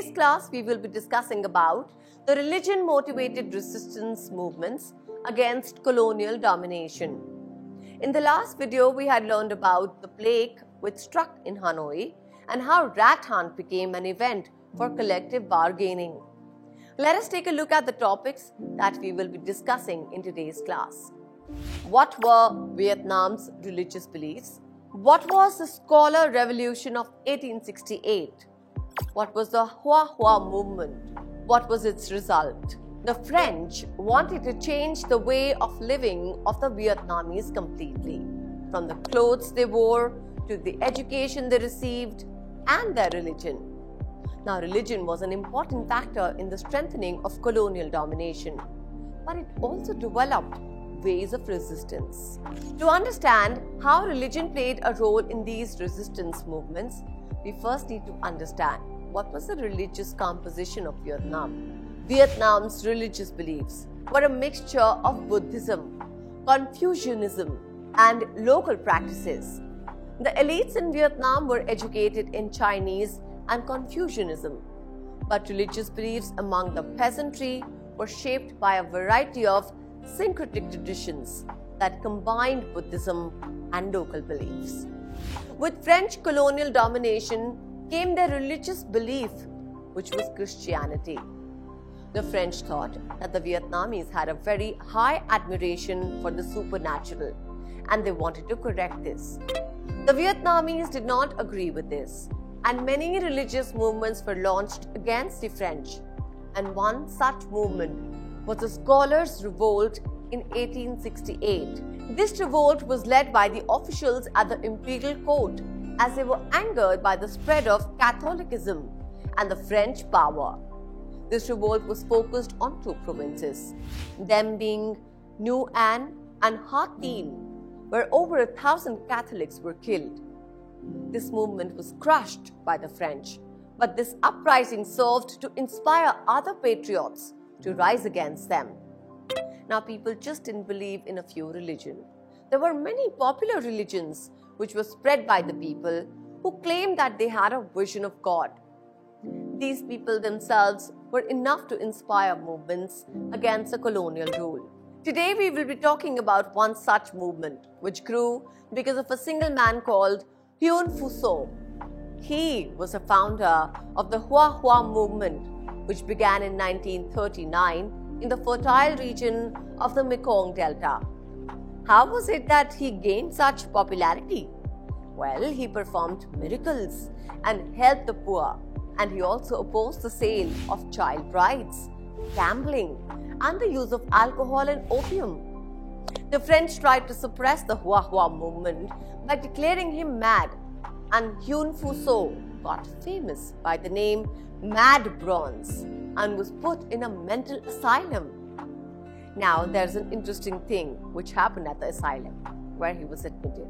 today's class, we will be discussing about the religion-motivated resistance movements against colonial domination. In the last video, we had learned about the plague which struck in Hanoi and how rat hunt became an event for collective bargaining. Let us take a look at the topics that we will be discussing in today's class. What were Vietnam's religious beliefs? What was the Scholar Revolution of 1868? What was the Hoa Hoa movement? What was its result? The French wanted to change the way of living of the Vietnamese completely, from the clothes they wore to the education they received and their religion. Now, religion was an important factor in the strengthening of colonial domination, but it also developed ways of resistance. To understand how religion played a role in these resistance movements, we first need to understand what was the religious composition of Vietnam. Vietnam's religious beliefs were a mixture of Buddhism, Confucianism, and local practices. The elites in Vietnam were educated in Chinese and Confucianism, but religious beliefs among the peasantry were shaped by a variety of syncretic traditions that combined Buddhism and local beliefs. With French colonial domination came their religious belief, which was Christianity. The French thought that the Vietnamese had a very high admiration for the supernatural, and they wanted to correct this. The Vietnamese did not agree with this, and many religious movements were launched against the French, and one such movement was the Scholars' Revolt in 1868. This revolt was led by the officials at the imperial court as they were angered by the spread of Catholicism and the French power. This revolt was focused on two provinces, them being New An and Ha Tinh, where over 1,000 Catholics were killed. This movement was crushed by the French, but this uprising served to inspire other patriots to rise against them. Now, people just didn't believe in a few religions. There were many popular religions which were spread by the people who claimed that they had a vision of God. These people themselves were enough to inspire movements against the colonial rule. Today, we will be talking about one such movement which grew because of a single man called Huyen Phu So. He was a founder of the Hoa Hoa movement, which began in 1939 in the fertile region of the Mekong Delta. How was it that he gained such popularity? Well, he performed miracles and helped the poor, and he also opposed the sale of child brides, gambling, and the use of alcohol and opium. The French tried to suppress the Hoa Hoa movement by declaring him mad, and Huyen Phu So got famous by the name Mad Bronze and was put in a mental asylum. Now, there's an interesting thing which happened at the asylum where he was admitted.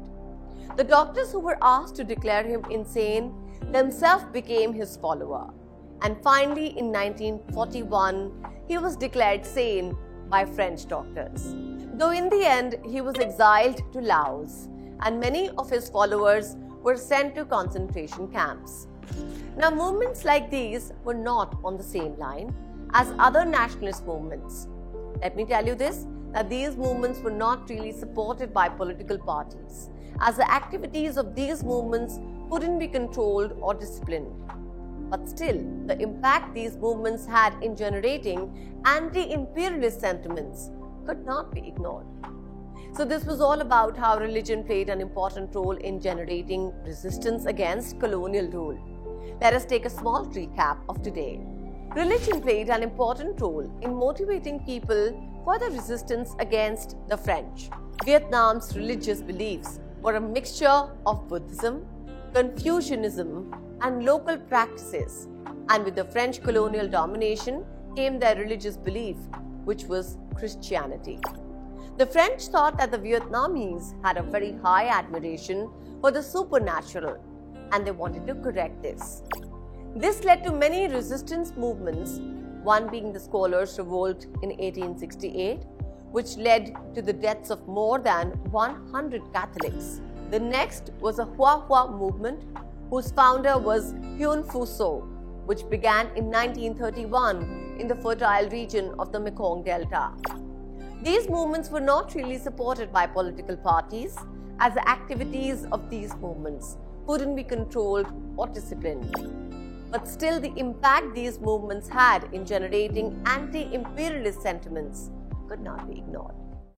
The doctors who were asked to declare him insane themselves became his follower. And finally, in 1941, he was declared sane by French doctors. Though in the end, he was exiled to Laos, and many of his followers were sent to concentration camps. Now, movements like these were not on the same line as other nationalist movements. Let me tell you this, that these movements were not really supported by political parties, as the activities of these movements couldn't be controlled or disciplined. But still, the impact these movements had in generating anti-imperialist sentiments could not be ignored. So this was all about how religion played an important role in generating resistance against colonial rule. Let us take a small recap of today. Religion played an important role in motivating people for the resistance against the French. Vietnam's religious beliefs were a mixture of Buddhism, Confucianism, and local practices. And with the French colonial domination came their religious belief, which was Christianity. The French thought that the Vietnamese had a very high admiration for the supernatural, and they wanted to correct this. This led to many resistance movements, one being the Scholars' Revolt in 1868, which led to the deaths of more than 100 Catholics. The next was a Hoa Hoa movement, whose founder was Huyen Phu So, which began in 1931 in the fertile region of the Mekong Delta. These movements were not really supported by political parties, as the activities of these movements couldn't be controlled or disciplined. But still, the impact these movements had in generating anti-imperialist sentiments could not be ignored.